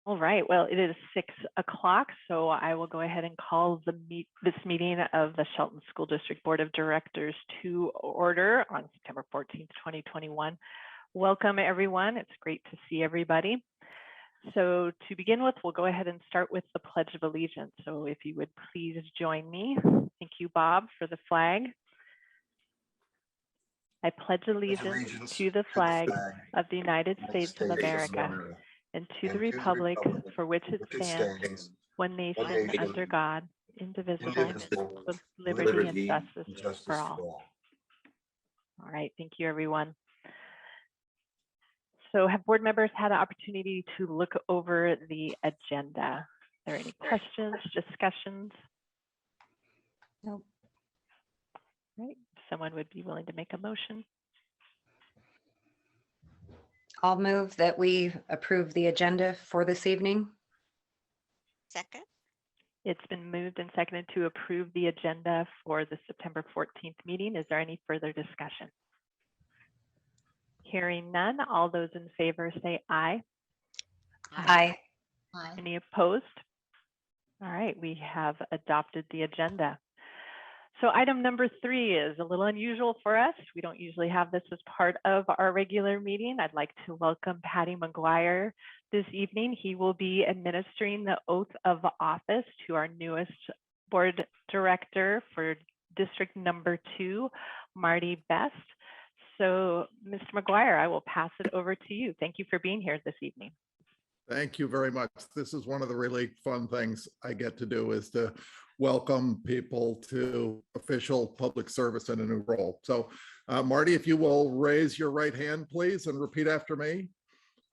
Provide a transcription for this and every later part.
All right, well, it is 6 o'clock, so I will go ahead and call this meeting of the Shelton School District Board of Directors to order on September 14th, 2021. Welcome, everyone. It's great to see everybody. So to begin with, we'll go ahead and start with the Pledge of Allegiance. So if you would please join me. Thank you, Bob, for the flag. I pledge allegiance to the flag of the United States of America and to the republic for which it stands, one nation under God, indivisible, with liberty and justice for all. All right, thank you, everyone. So have board members had an opportunity to look over the agenda? Are there any questions, discussions? No. Right, someone would be willing to make a motion. I'll move that we approve the agenda for this evening. Second. It's been moved and seconded to approve the agenda for the September 14th meeting. Is there any further discussion? Hearing none, all those in favor say aye. Aye. Any opposed? All right, we have adopted the agenda. So item number 3 is a little unusual for us. We don't usually have this as part of our regular meeting. I'd like to welcome Patty McGuire this evening. He will be administering the oath of office to our newest board director for district number 2, Marty Best. So Mr. McGuire, I will pass it over to you. Thank you for being here this evening. Thank you very much. This is one of the really fun things I get to do, is to welcome people to official public service in a new role. So Marty, if you will raise your right hand, please, and repeat after me.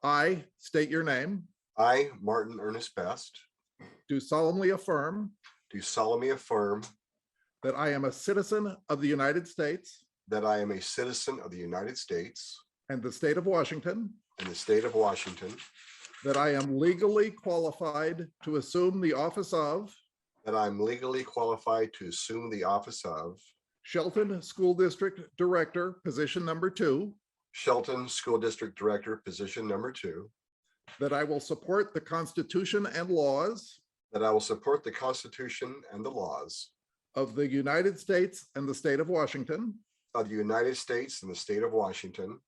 I state your name. I, Martin Ernest Best, Do solemnly affirm do solemnly affirm that I am a citizen of the United States that I am a citizen of the United States and the state of Washington, and the state of Washington, that I am legally qualified to assume the office of that I'm legally qualified to assume the office of Shelton School District Director, position number 2, Shelton School District Director, position number 2, that I will support the Constitution and laws that I will support the Constitution and the laws of the United States and the state of Washington, of the United States and the state of Washington,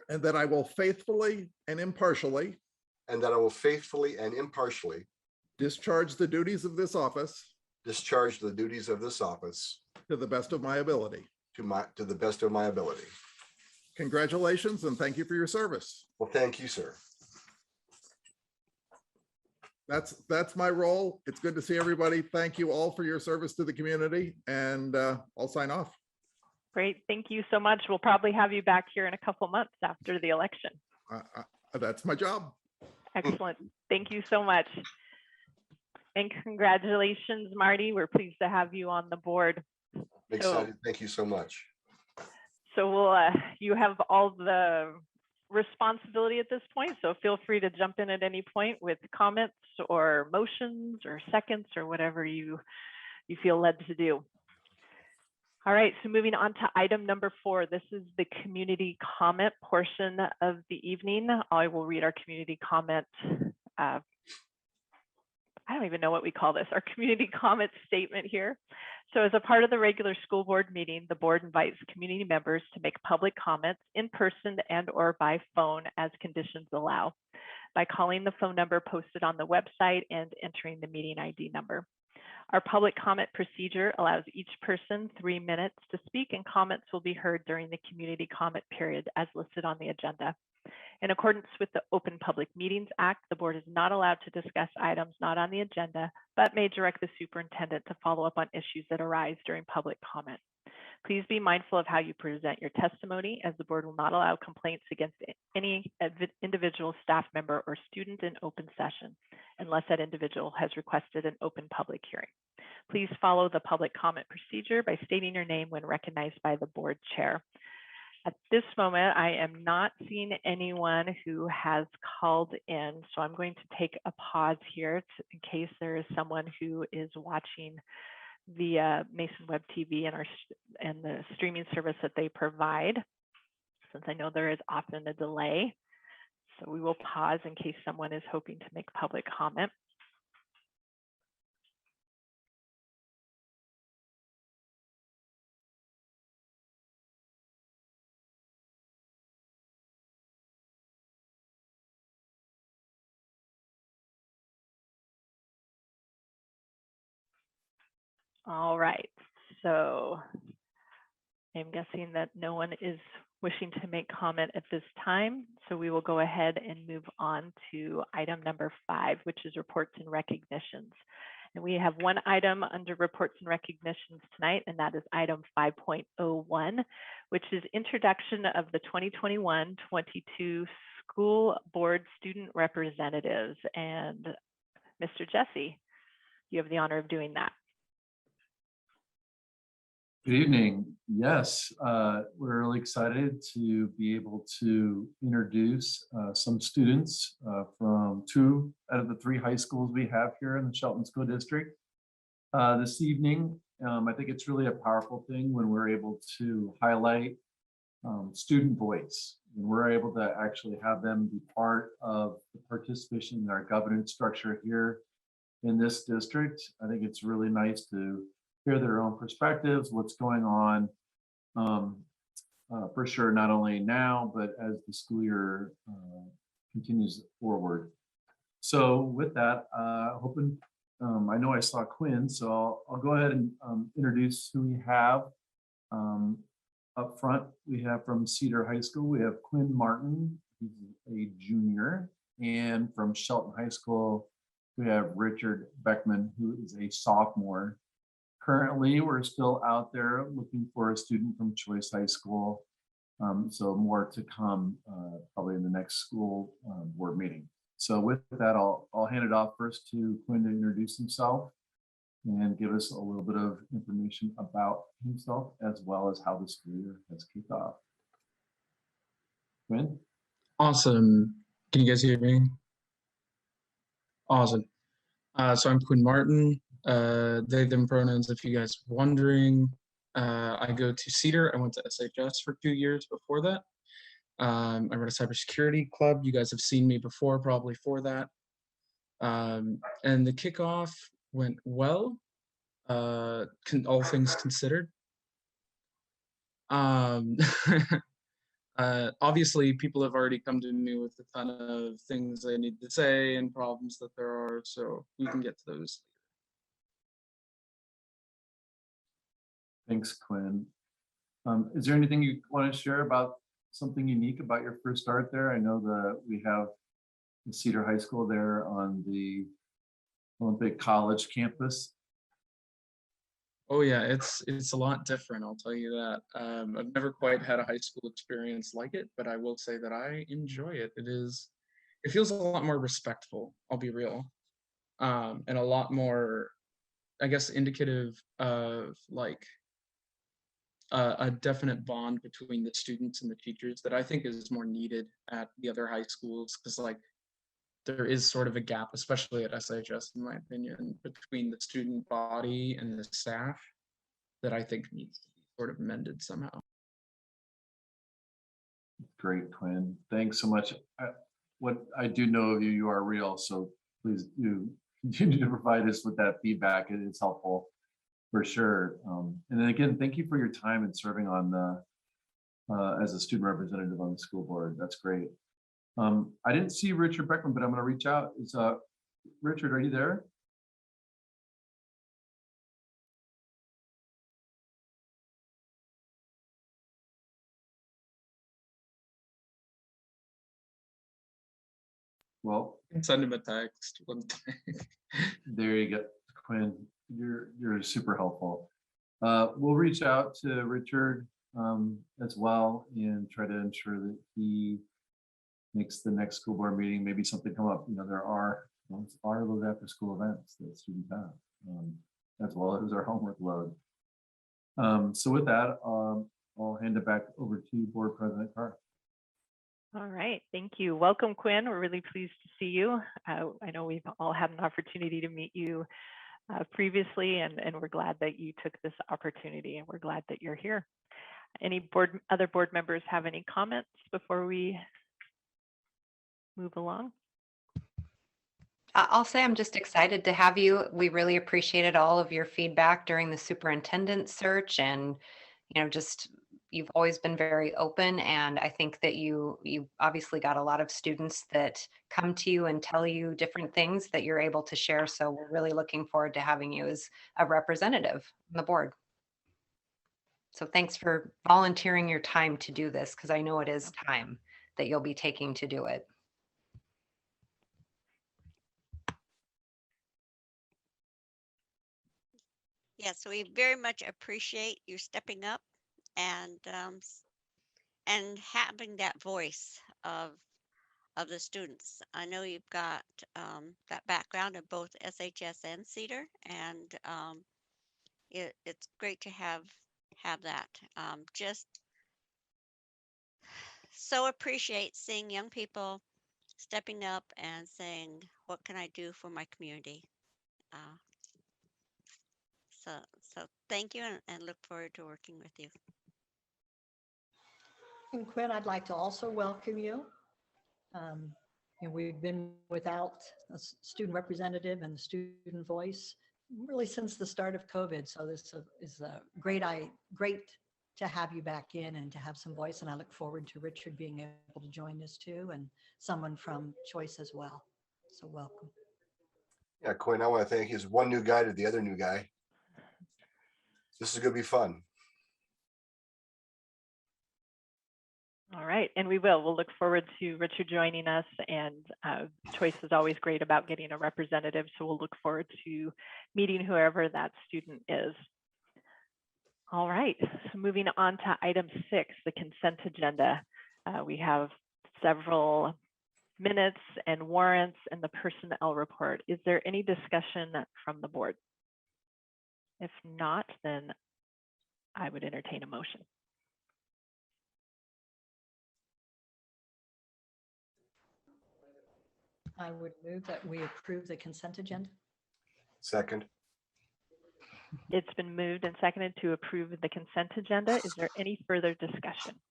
and that I will faithfully and impartially and that I will faithfully and impartially discharge the duties of this office discharge the duties of this office to the best of my ability. to the best of my ability. Congratulations and thank you for your service. Well, thank you, sir. That's my role. It's good to see everybody. Thank you all for your service to the community, and I'll sign off. Great, thank you so much. We'll probably have you back here in a couple months after the election. That's my job. Excellent, thank you so much. And congratulations, Marty. We're pleased to have you on the board. Excited. Thank you so much. So you have all the responsibility at this point, so feel free to jump in at any point with comments or motions or seconds or whatever you feel led to do. All right, so moving on to item number 4. This is the community comment portion of the evening. I will read our community comment. I don't even know what we call this, our community comment statement here. So as a part of the regular school board meeting, the board invites community members to make public comments in person and or by phone as conditions allow, by calling the phone number posted on the website and entering the meeting ID number. Our public comment procedure allows each person 3 minutes to speak, and comments will be heard during the community comment period as listed on the agenda. In accordance with the Open Public Meetings Act, the board is not allowed to discuss items not on the agenda, but may direct the superintendent to follow up on issues that arise during public comment. Please be mindful of how you present your testimony, as the board will not allow complaints against any individual staff member or student in open session, unless that individual has requested an open public hearing. Please follow the public comment procedure by stating your name when recognized by the board chair. At this moment, I am not seeing anyone who has called in, so I'm going to take a pause here in case there is someone who is watching via Mason Web TV and the streaming service that they provide, since I know there is often a delay. So we will pause in case someone is hoping to make public comment. All right, so I'm guessing that no one is wishing to make comment at this time. So we will go ahead and move on to item number 5, which is reports and recognitions. And we have one item under reports and recognitions tonight, and that is item 5.01, which is introduction of the 2021-22 school board student representatives. And Mr. Jesse, you have the honor of doing that. Good evening. Yes, we're really excited to be able to introduce some students from 2 out of the 3 high schools we have here in the Shelton School District. This evening, I think it's really a powerful thing when we're able to highlight student voice, and we're able to actually have them be part of the participation in our governance structure here in this district. I think it's really nice to hear their own perspectives, what's going on, for sure, not only now, but as the school year continues forward. So with that, I know I saw Quinn, so I'll go ahead and introduce who we have. Up front, we have from Cedar High School, we have Quinn Martin, who's a junior, and from Shelton High School, we have Richard Beckman, who is a sophomore. Currently, we're still out there looking for a student from Choice High School. So more to come probably in the next school board meeting. So with that, I'll hand it off first to Quinn to introduce himself and give us a little bit of information about himself, as well as how the school year has kicked off. Quinn? Awesome. Can you guys hear me? Awesome. So I'm Quinn Martin. They, them pronouns, if you guys are wondering. I go to Cedar. I went to SHS for 2 years before that. I run a cybersecurity club. You guys have seen me before, probably for that. And the kickoff went well, all things considered. Obviously, people have already come to me with a ton of things they need to say and problems that there are, so we can get to those. Thanks, Quinn. Is there anything you want to share about something unique about your first start there? I know that we have the Cedar High School there on the Olympic College campus. Oh yeah, it's a lot different, I'll tell you that. I've never quite had a high school experience like it, but I will say that I enjoy it. It feels a lot more respectful, I'll be real. And a lot more, I guess, indicative of like a definite bond between the students and the teachers that I think is more needed at the other high schools, because like there is sort of a gap, especially at SHS, in my opinion, between the student body and the staff that I think needs to be sort of mended somehow. Great, Quinn. Thanks so much. What I do know of you, you are real, so please do continue to provide us with that feedback. It is helpful for sure. And then again, thank you for your time and serving on the as a student representative on the school board. That's great. I didn't see Richard Beckman, but I'm going to reach out. Richard, are you there? Well, Send him a text one time. there you go, Quinn. You're super helpful. We'll reach out to Richard as well and try to ensure that he makes the next school board meeting. Maybe something come up. You know, there are those after school events that students have, as well as our homework load. So with that, I'll hand it back over to Board President Carr. All right, thank you. Welcome, Quinn. We're really pleased to see you. I know we've all had an opportunity to meet you previously, and we're glad that you took this opportunity, and we're glad that you're here. Any other board members have any comments before we move along? I'll say I'm just excited to have you. We really appreciated all of your feedback during the superintendent search, and just you've always been very open, and I think that you obviously got a lot of students that come to you and tell you different things that you're able to share. So we're really looking forward to having you as a representative on the board. So thanks for volunteering your time to do this, because I know it is time that you'll be taking to do it. Yes, we very much appreciate you stepping up and having that voice of the students. I know you've got that background in both SHS and Cedar, and it's great to have that. Just so appreciate seeing young people stepping up and saying, "What can I do for my community?" Uh, so thank you, and look forward to working with you. And Quinn, I'd like to also welcome you. And we've been without a student representative and student voice really since the start of COVID. So this is a great to have you back in and to have some voice. And I look forward to Richard being able to join us too, and someone from Choice as well. So welcome. Yeah, Quinn, I want to thank you. As one new guy to the other new guy. This is going to be fun. All right, and we'll look forward to Richard joining us, and Choice is always great about getting a representative, so we'll look forward to meeting whoever that student is. All right, so moving on to item 6, the consent agenda. We have several minutes and warrants and the personnel report. Is there any discussion from the board? If not, then I would entertain a motion. I would move that we approve the consent agenda. Second. It's been moved and seconded to approve the consent agenda. Is there any further discussion?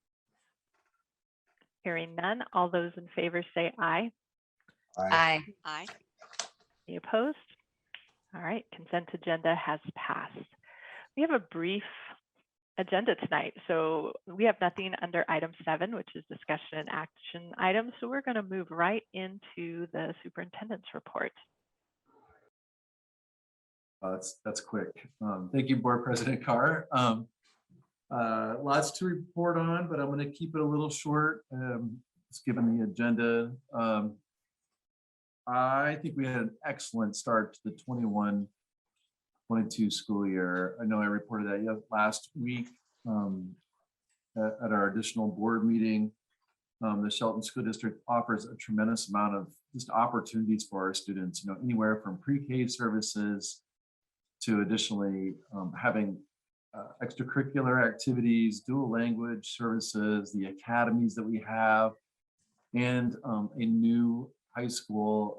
Hearing none, all those in favor say aye. Aye. Aye. Any opposed? All right, consent agenda has passed. We have a brief agenda tonight. So we have nothing under item 7, which is discussion and action items. So we're going to move right into the superintendent's report. That's quick. Thank you, Board President Carr. Lots to report on, but I'm going to keep it a little short, just given the agenda. I think we had an excellent start to the 21-22 school year. I know I reported that last week at our additional board meeting. The Shelton School District offers a tremendous amount of just opportunities for our students, anywhere from pre-K services to additionally having extracurricular activities, dual language services, the academies that we have, and a new high school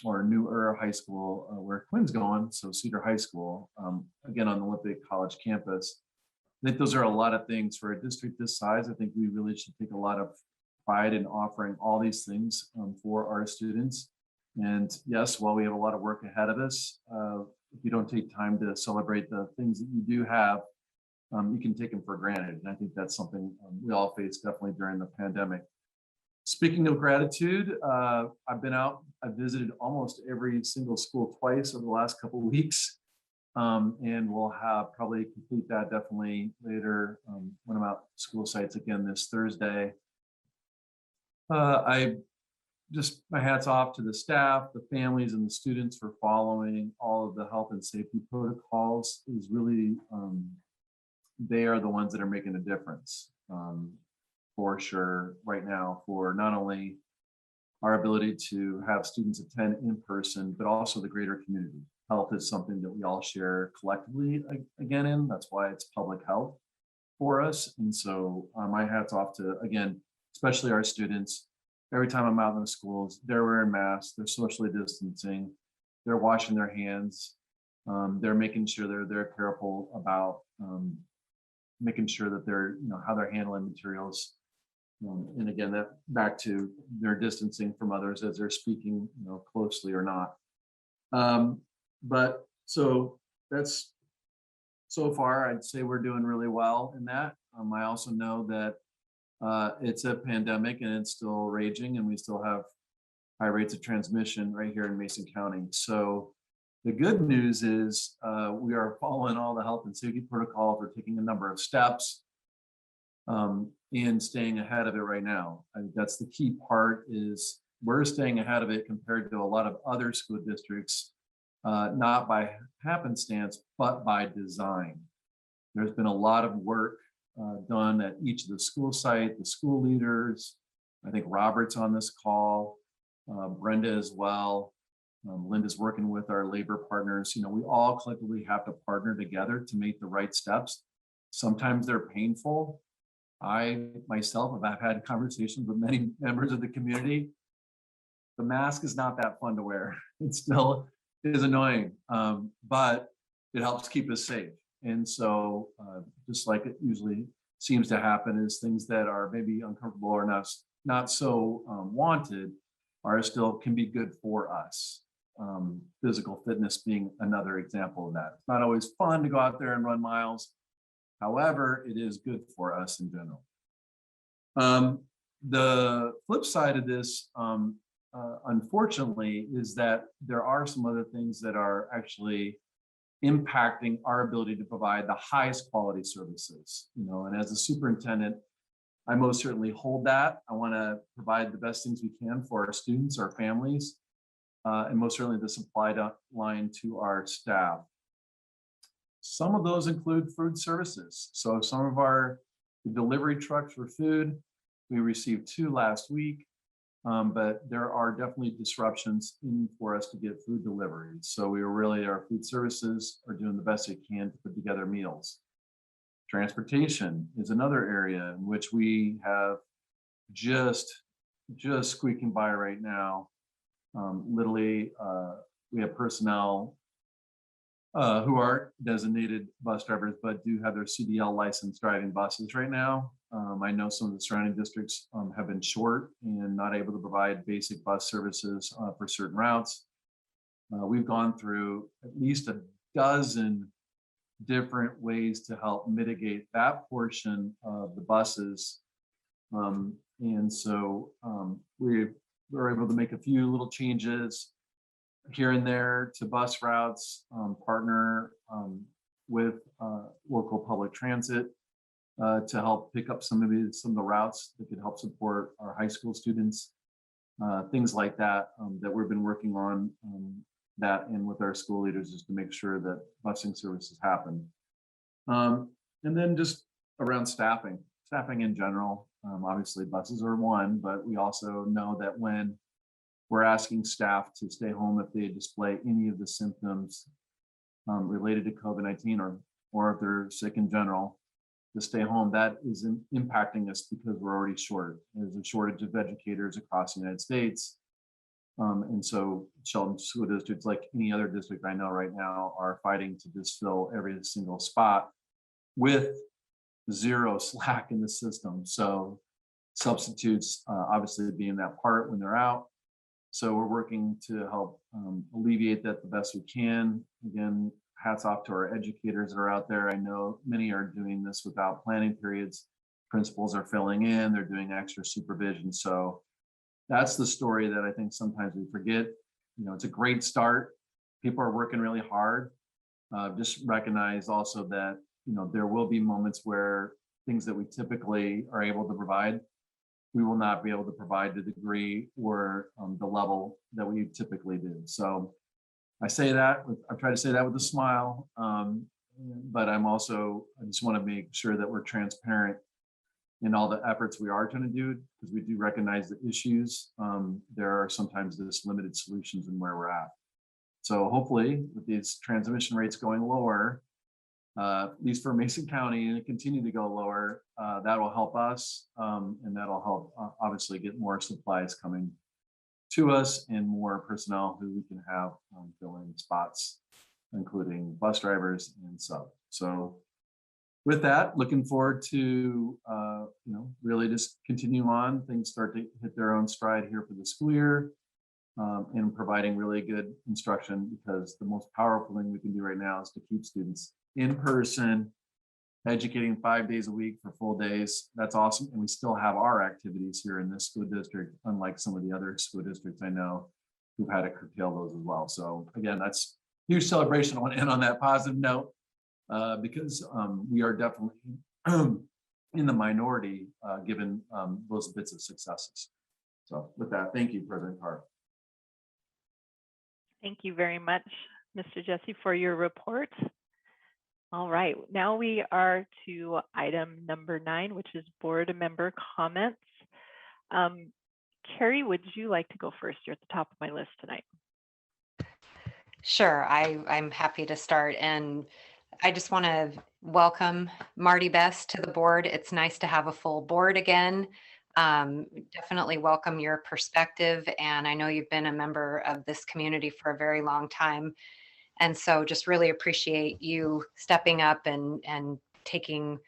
or newer high school where Quinn's going, so Cedar High School, again on the Olympic College campus. I think those are a lot of things for a district this size. I think we really should take a lot of pride in offering all these things for our students. And yes, while we have a lot of work ahead of us, if you don't take time to celebrate the things that you do have, you can take them for granted. And I think that's something we all faced definitely during the pandemic. Speaking of gratitude, I've been out, I've visited almost every single school twice over the last couple of weeks. And we'll have probably complete that definitely later when I'm out school sites again this Thursday. I just, my hat's off to the staff, the families, and the students for following all of the health and safety protocols. Is really, they are the ones that are making a difference for sure right now, for not only our ability to have students attend in person, but also the greater community. Health is something that we all share collectively again in. That's why it's public health for us. And so my hat's off to, again, especially our students. Every time I'm out in the schools, they're wearing masks, they're socially distancing, they're washing their hands, they're making sure they're careful about making sure that they're, how they're handling materials. And again, that back to their distancing from others as they're speaking, closely or not. But so that's, so far, I'd say we're doing really well in that. I also know that it's a pandemic and it's still raging, and we still have high rates of transmission right here in Mason County. So the good news is we are following all the health and safety protocols. We're taking a number of steps and staying ahead of it right now. I think that's the key part, is we're staying ahead of it compared to a lot of other school districts, not by happenstance, but by design. There's been a lot of work done at each of the school site, the school leaders. I think Robert's on this call, Brenda as well. Linda's working with our labor partners. We all collectively have to partner together to make the right steps. Sometimes they're painful. I myself have had conversations with many members of the community. The mask is not that fun to wear. It still is annoying, but it helps keep us safe. And so just like it usually seems to happen, is things that are maybe uncomfortable or not so wanted are still can be good for us. Physical fitness being another example of that. It's not always fun to go out there and run miles. However, it is good for us in general. The flip side of this, unfortunately, is that there are some other things that are actually impacting our ability to provide the highest quality services. And as a superintendent, I most certainly hold that. I want to provide the best things we can for our students, our families, and most certainly the supply line to our staff. Some of those include food services. So some of our delivery trucks for food, we received 2 last week, but there are definitely disruptions for us to get food deliveries. So our food services are doing the best they can to put together meals. Transportation is another area in which we have just squeaking by right now. Literally, we have personnel who aren't designated bus drivers, but do have their CDL license driving buses right now. I know some of the surrounding districts have been short and not able to provide basic bus services for certain routes. We've gone through at least a dozen different ways to help mitigate that portion of the buses. And so we were able to make a few little changes here and there to bus routes, partner with local public transit to help pick up some of the routes that could help support our high school students, things like that, that we've been working on that and with our school leaders, just to make sure that busing services happen. And then just around staffing in general. Obviously buses are one, but we also know that when we're asking staff to stay home if they display any of the symptoms related to COVID-19 or if they're sick in general, to stay home, that is impacting us because we're already short. There's a shortage of educators across the United States. And so Shelton School Districts, like any other district I know right now, are fighting to just fill every single spot with zero slack in the system. So substitutes obviously being that part when they're out. So we're working to help alleviate that the best we can. Again, hats off to our educators that are out there. I know many are doing this without planning periods. Principals are filling in, they're doing extra supervision. So that's the story that I think sometimes we forget. It's a great start. People are working really hard. Just recognize also that, there will be moments where things that we typically are able to provide, we will not be able to provide to the degree or the level that we typically do. So I try to say that with a smile, but I just want to make sure that we're transparent in all the efforts we are trying to do, because we do recognize the issues. There are sometimes just limited solutions in where we're at. So hopefully with these transmission rates going lower, at least for Mason County, and continue to go lower, that will help us, and that'll help obviously get more supplies coming to us and more personnel who we can have fill in spots, including bus drivers and sub. So with that, looking forward to, really just continue on. Things start to hit their own stride here for the school year, and providing really good instruction, because the most powerful thing we can do right now is to keep students in person, educating 5 days a week for full days. That's awesome. And we still have our activities here in this school district, unlike some of the other school districts I know who've had to curtail those as well. So again, that's a huge celebration. I want to end on that positive note, because we are definitely in the minority, given those bits of successes. So with that, thank you, President Carr. Thank you very much, Mr. Jesse, for your report. All right, now we are to item number 9, which is board member comments. Carrie, would you like to go first? You're at the top of my list tonight. Sure, I'm happy to start. And I just want to welcome Marty Best to the board. It's nice to have a full board again. Definitely welcome your perspective. And I know you've been a member of this community for a very long time. And so just really appreciate you stepping up and taking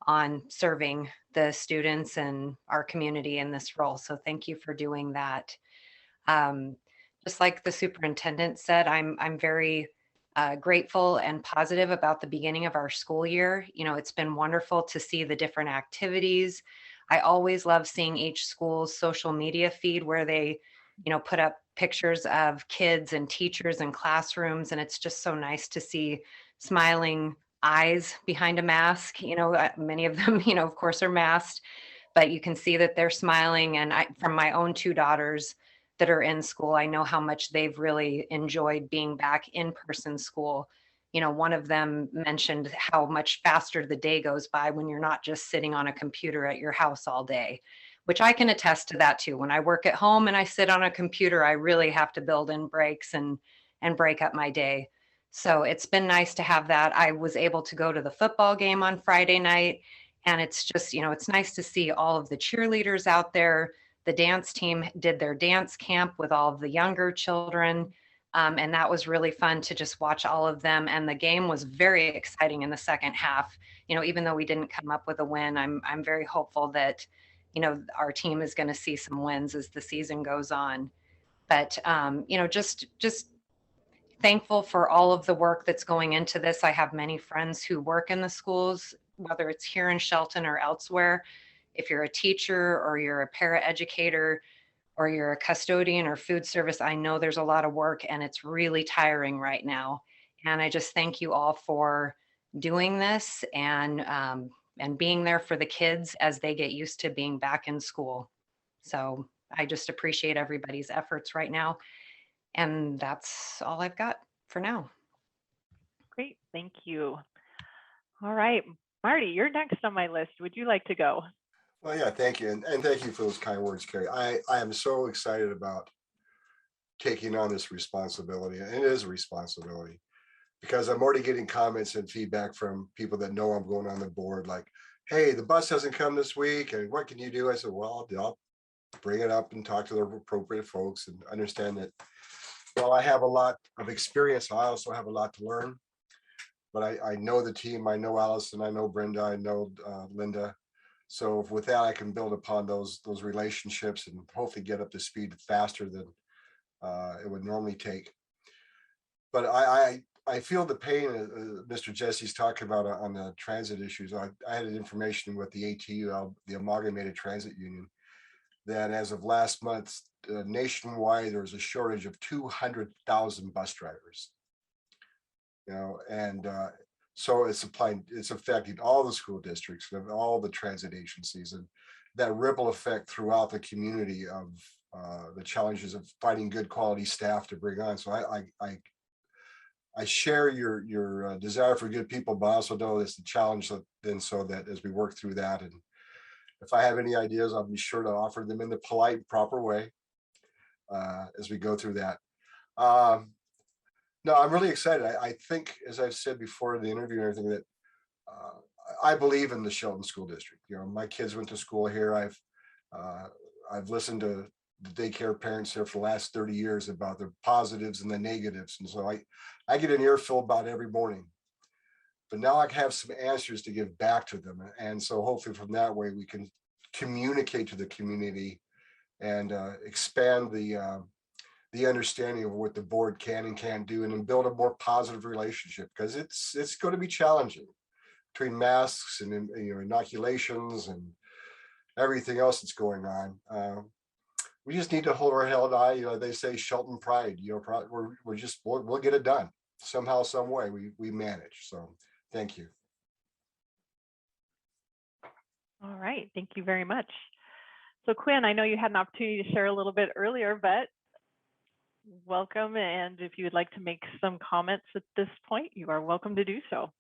on serving the students and our community in this role. So thank you for doing that. Just like the superintendent said, I'm very grateful and positive about the beginning of our school year. You know, it's been wonderful to see the different activities. I always love seeing each school's social media feed where they, put up pictures of kids and teachers and classrooms. And it's just so nice to see smiling eyes behind a mask. Many of them, of course, are masked, but you can see that they're smiling. And from my own 2 daughters that are in school, I know how much they've really enjoyed being back in person school. One of them mentioned how much faster the day goes by when you're not just sitting on a computer at your house all day, which I can attest to that too. When I work at home and I sit on a computer, I really have to build in breaks and break up my day. So it's been nice to have that. I was able to go to the football game on Friday night, and it's just, it's nice to see all of the cheerleaders out there. The dance team did their dance camp with all of the younger children. And that was really fun to just watch all of them. And the game was very exciting in the second half. Even though we didn't come up with a win, I'm very hopeful that, our team is going to see some wins as the season goes on. But, just thankful for all of the work that's going into this. I have many friends who work in the schools, whether it's here in Shelton or elsewhere. If you're a teacher or you're a paraeducator or you're a custodian or food service, I know there's a lot of work and it's really tiring right now. And I just thank you all for doing this and being there for the kids as they get used to being back in school. So I just appreciate everybody's efforts right now. And that's all I've got for now. Great, thank you. All right, Marty, you're next on my list. Would you like to go? Well, yeah, thank you. And thank you for those kind words, Carrie. I am so excited about taking on this responsibility. And it is a responsibility because I'm already getting comments and feedback from people that know I'm going on the board, like, hey, the bus hasn't come this week. And what can you do? I said, well, I'll bring it up and talk to the appropriate folks and understand that while I have a lot of experience, I also have a lot to learn. But I know the team. I know Allison. I know Brenda. I know Linda. So with that, I can build upon those relationships and hopefully get up to speed faster than it would normally take. But I feel the pain Mr. Jesse's talking about on the transit issues. I had information with the ATU, the Amalgamated Transit Union, that as of last month, nationwide, there was a shortage of 200,000 bus drivers. And so it's affecting all the school districts and all the transit agencies, and that ripple effect throughout the community of the challenges of finding good quality staff to bring on. So I share your desire for good people, but I also know it's the challenge. And so that as we work through that, and if I have any ideas, I'll be sure to offer them in the polite, proper way as we go through that. No, I'm really excited. I think, as I've said before in the interview and everything, that I believe in the Shelton School District. My kids went to school here. I've listened to the daycare parents here for the last 30 years about the positives and the negatives. And so I get an earful about every morning. but now I have some answers to give back to them. And so hopefully from that way, we can communicate to the community and expand the understanding of what the board can and can't do, and then build a more positive relationship, because it's going to be challenging between masks and inoculations and everything else that's going on. We just need to hold our head high. They say Shelton pride. We'll get it done somehow, some way. We manage. So thank you. All right, thank you very much. So Quinn, I know you had an opportunity to share a little bit earlier, but welcome. And if you would like to make some comments at this point, you are welcome to do so.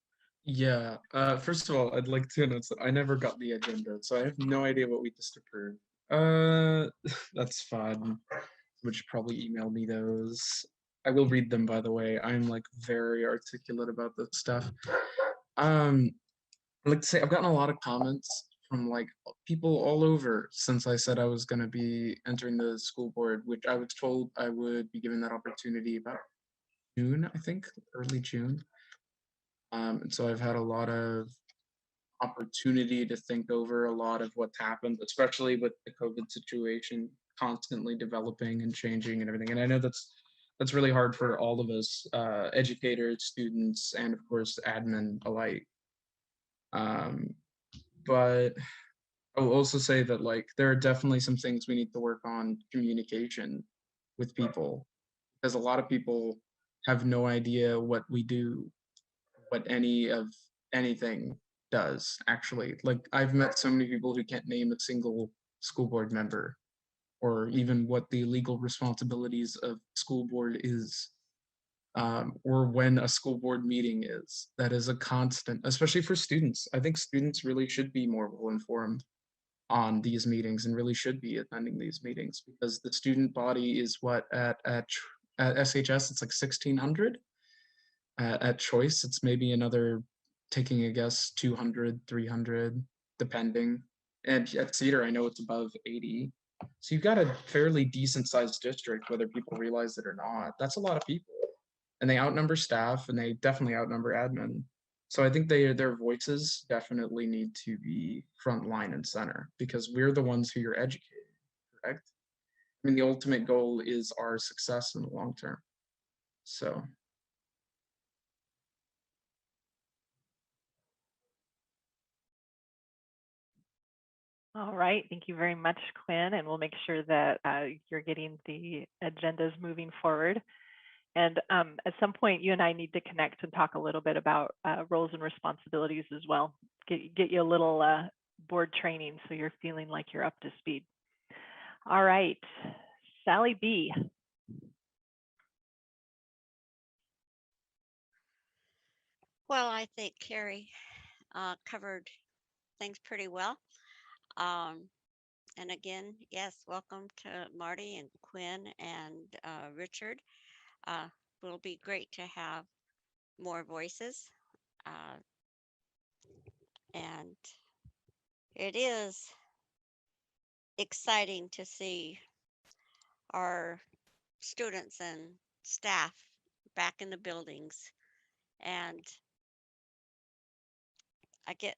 Yeah, first of all, I'd like to announce that I never got the agenda, so I have no idea what we just approved. That's fun. Would you probably email me those? I will read them, by the way. I'm like very articulate about this stuff. I'd like to say I've gotten a lot of comments from like people all over since I said I was going to be entering the school board, which I was told I would be given that opportunity about June, I think, early June. And so I've had a lot of opportunity to think over a lot of what's happened, especially with the COVID situation constantly developing and changing and everything. And I know that's really hard for all of us, educators, students, and of course, admin alike. But I will also say that like there are definitely some things we need to work on communication with people, because a lot of people have no idea what we do, what any of anything does actually. Like I've met so many people who can't name a single school board member, or even what the legal responsibilities of school board is, or when a school board meeting is. That is a constant, especially for students. I think students really should be more well informed on these meetings and really should be attending these meetings, because the student body is what at SHS it's like 1,600. At choice it's maybe another, taking a guess, 200, 300 depending, and at Cedar I know it's above 80. So you've got a fairly decent sized district, whether people realize it or not. That's a lot of people, and they outnumber staff, and they definitely outnumber admin. So I think their voices definitely need to be front line and center, because we're the ones who you're educating, correct? I mean, the ultimate goal is our success in the long term. So All right, thank you very much, Quinn, and we'll make sure that you're getting the agendas moving forward. And at some point, you and I need to connect and talk a little bit about roles and responsibilities as well. Get you a little board training so you're feeling like you're up to speed. All right, Sally B. Well, I think Carrie covered things pretty well. And again, yes, welcome to Marty and Quinn and Richard. Will be great to have more voices. Uh, and it is exciting to see our students and staff back in the buildings. And I get,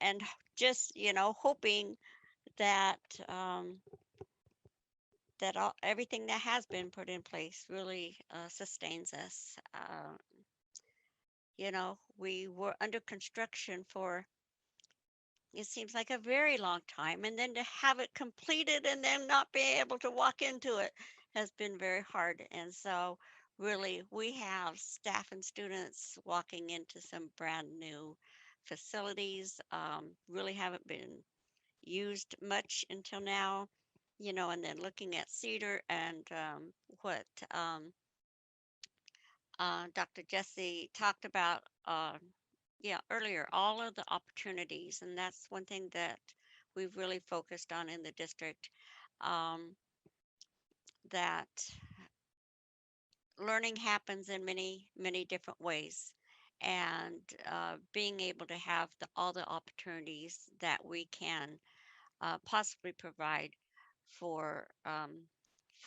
and just, hoping that everything that has been put in place really sustains us. We were under construction for, it seems like, a very long time, and then to have it completed and then not be able to walk into it has been very hard. And so really we have staff and students walking into some brand new facilities, really haven't been used much until now, and then looking at Cedar and what Dr. Jesse talked about earlier, all of the opportunities. And that's one thing that we've really focused on in the district, that learning happens in many, many different ways. And being able to have all the opportunities that we can possibly provide for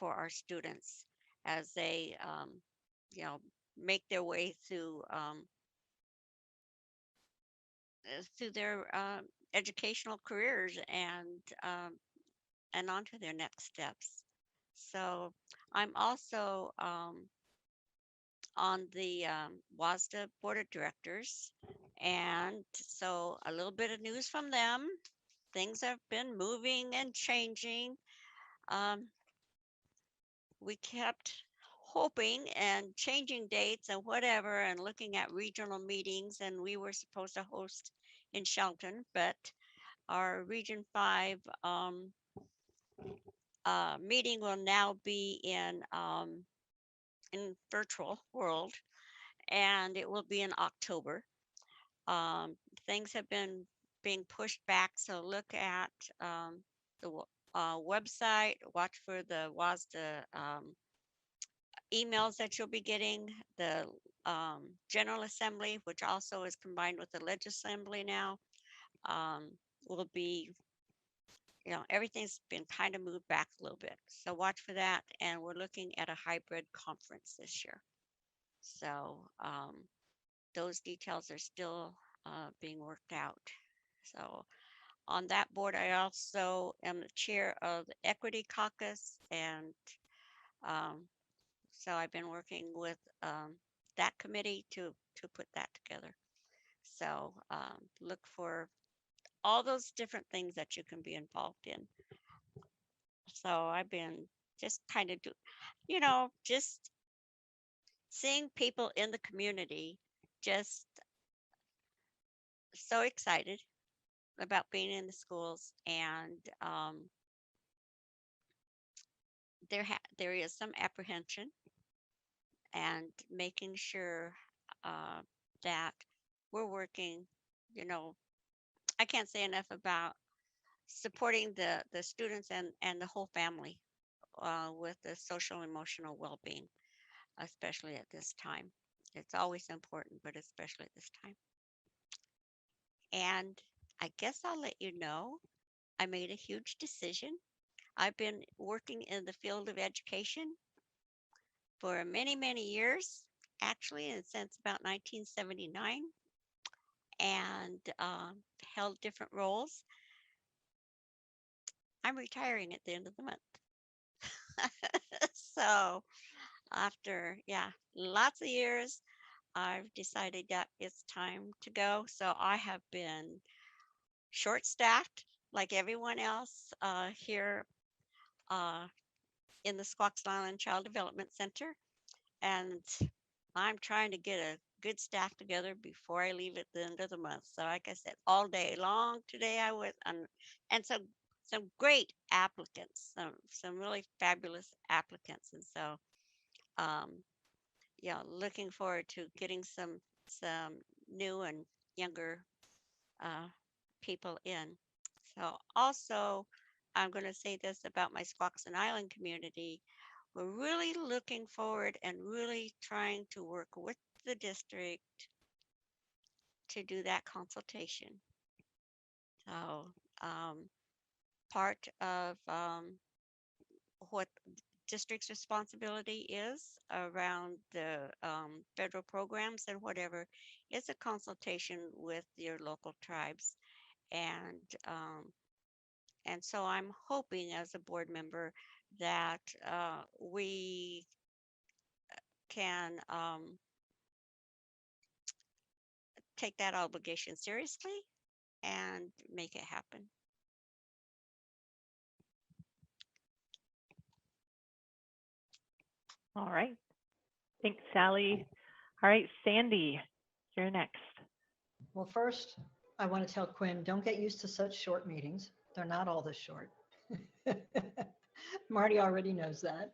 our students as they make their way through their educational careers and on to their next steps. So I'm also on the WASDA Board of Directors. And so a little bit of news from them. Things have been moving and changing. Um, we kept hoping and changing dates and whatever and looking at regional meetings, and we were supposed to host in Shelton, but our Region 5 meeting will now be in virtual world, and it will be in October. Um, Things have been being pushed back, so look at the website, watch for the WASDA emails that you'll be getting, the General Assembly, which also is combined with the Legis Assembly now, will be, everything's been kind of moved back a little bit. So watch for that. And we're looking at a hybrid conference this year. So those details are still being worked out. So on that board, I also am the chair of the Equity Caucus, and so I've been working with that committee to put that together. So look for all those different things that you can be involved in. So I've been just kind of just seeing people in the community just so excited about being in the schools, and there is some apprehension, and making sure that we're working. I can't say enough about supporting the students and the whole family with the social emotional well-being, especially at this time. It's always important, but especially at this time. And I guess I'll let you know, I made a huge decision. I've been working in the field of education for many, many years, actually, and since about 1979, and held different roles. I'm retiring at the end of the month. So after, lots of years, I've decided that it's time to go. So I have been short-staffed like everyone else here in the Squaxin Island Child Development Center. And I'm trying to get a good staff together before I leave at the end of the month. So like I said, all day long today I was, and some great applicants, some really fabulous applicants. And so, looking forward to getting some new and younger people in. So also, I'm going to say this about my Squaxin Island community. We're really looking forward and really trying to work with the district to do that consultation. So part of what district's responsibility is around the federal programs and whatever is a consultation with your local tribes. And so I'm hoping as a board member that we can take that obligation seriously and make it happen. All right. Thanks, Sally. All right, Sandy, you're next. Well, first, I want to tell Quinn, don't get used to such short meetings. They're not all this short. Marty already knows that.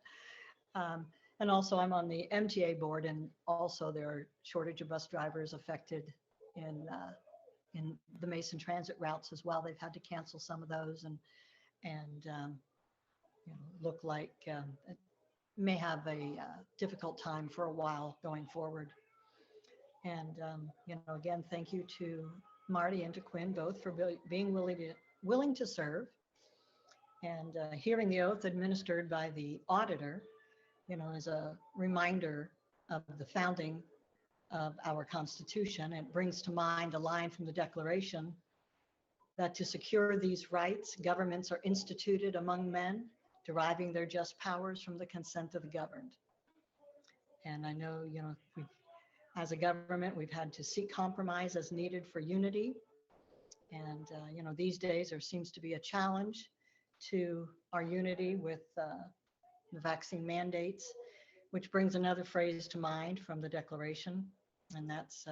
And also I'm on the MTA board, and also there are shortage of bus drivers affected in the Mason transit routes as well. They've had to cancel some of those and look like it may have a difficult time for a while going forward. And, again, thank you to Marty and to Quinn both for being willing to serve, and hearing the oath administered by the auditor, as a reminder of the founding of our Constitution. It brings to mind a line from the Declaration that to secure these rights, governments are instituted among men, deriving their just powers from the consent of the governed. And I know, as a government, we've had to seek compromise as needed for unity. And, these days there seems to be a challenge to our unity with the vaccine mandates, which brings another phrase to mind from the Declaration, and that's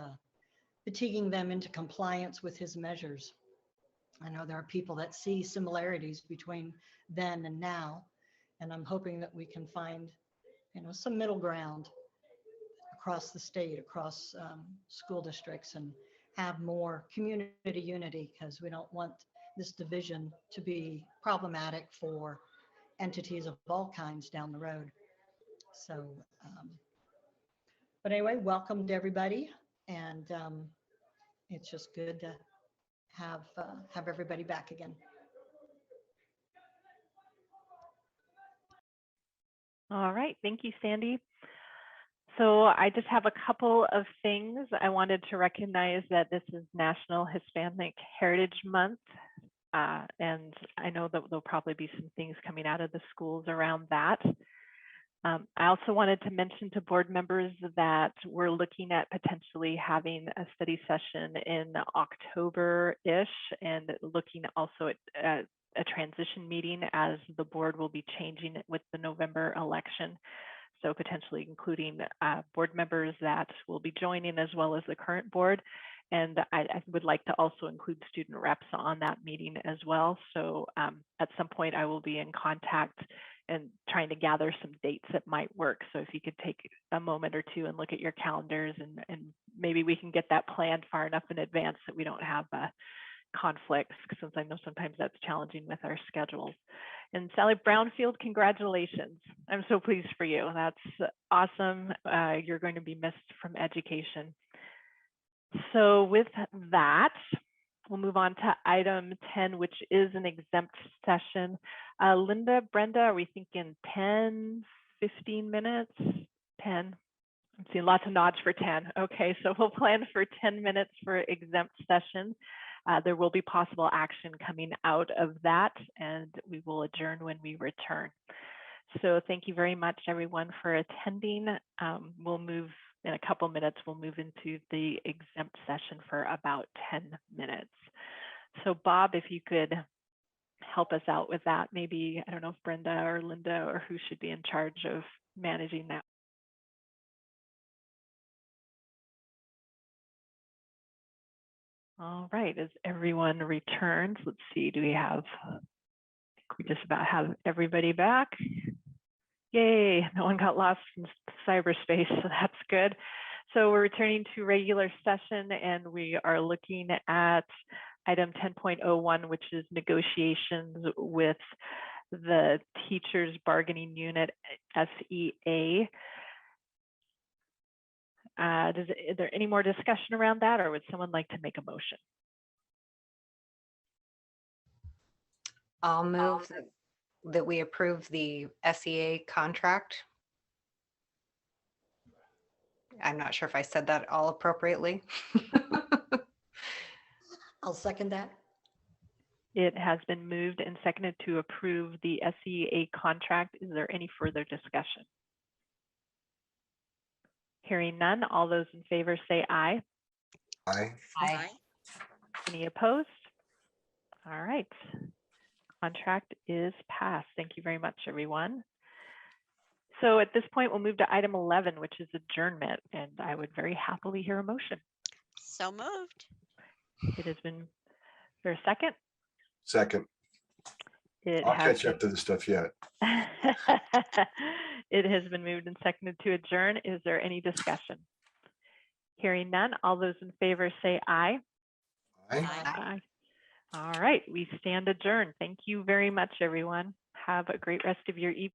fatiguing them into compliance with his measures. I know there are people that see similarities between then and now, and I'm hoping that we can find, some middle ground across the state, across school districts, and have more community unity, because we don't want this division to be problematic for entities of all kinds down the road. So, but anyway, welcome to everybody, and it's just good to have everybody back again. All right, thank you, Sandy. So I just have a couple of things. I wanted to recognize that this is National Hispanic Heritage Month, and I know that there'll probably be some things coming out of the schools around that. I also wanted to mention to board members that we're looking at potentially having a study session in October-ish, and looking also at a transition meeting, as the board will be changing it with the November election. So potentially including board members that will be joining, as well as the current board. And I would like to also include student reps on that meeting as well. So at some point I will be in contact and trying to gather some dates that might work. So if you could take a moment or two and look at your calendars, and maybe we can get that planned far enough in advance that we don't have conflicts, since I know sometimes that's challenging with our schedules. And Sally Brownfield, congratulations. I'm so pleased for you. That's awesome. You're going to be missed from education. So with that, we'll move on to item 10, which is an exempt session. Linda, Brenda, are we thinking 10, 15 minutes? 10. I'm seeing lots of nods for 10. Okay, so we'll plan for 10 minutes for exempt session. There will be possible action coming out of that, and we will adjourn when we return. So thank you very much, everyone, for attending. We'll move in a couple minutes, we'll move into the exempt session for about 10 minutes. So Bob, if you could help us out with that, maybe, I don't know if Brenda or Linda or who should be in charge of managing that. All right, as everyone returns, let's see, do we have, I think we just about have everybody back. Yay, no one got lost in cyberspace, so that's good. So we're returning to regular session, and we are looking at item 10.01, which is negotiations with the Teachers Bargaining Unit, SEA. Is there any more discussion around that, or would someone like to make a motion? I'll move that we approve the SEA contract. I'm not sure if I said that all appropriately. I'll second that. It has been moved and seconded to approve the SEA contract. Is there any further discussion? Hearing none, all those in favor say aye. Aye. Aye. Any opposed? All right. Contract is passed. Thank you very much, everyone. So at this point, we'll move to item 11, which is adjournment, and I would very happily hear a motion. So moved. It has been, for a second? Second. I'll catch up to the stuff yet. It has been moved and seconded to adjourn. Is there any discussion? Hearing none, all those in favor say aye. Aye. Aye. All right, we stand adjourned. Thank you very much, everyone. Have a great rest of your evening.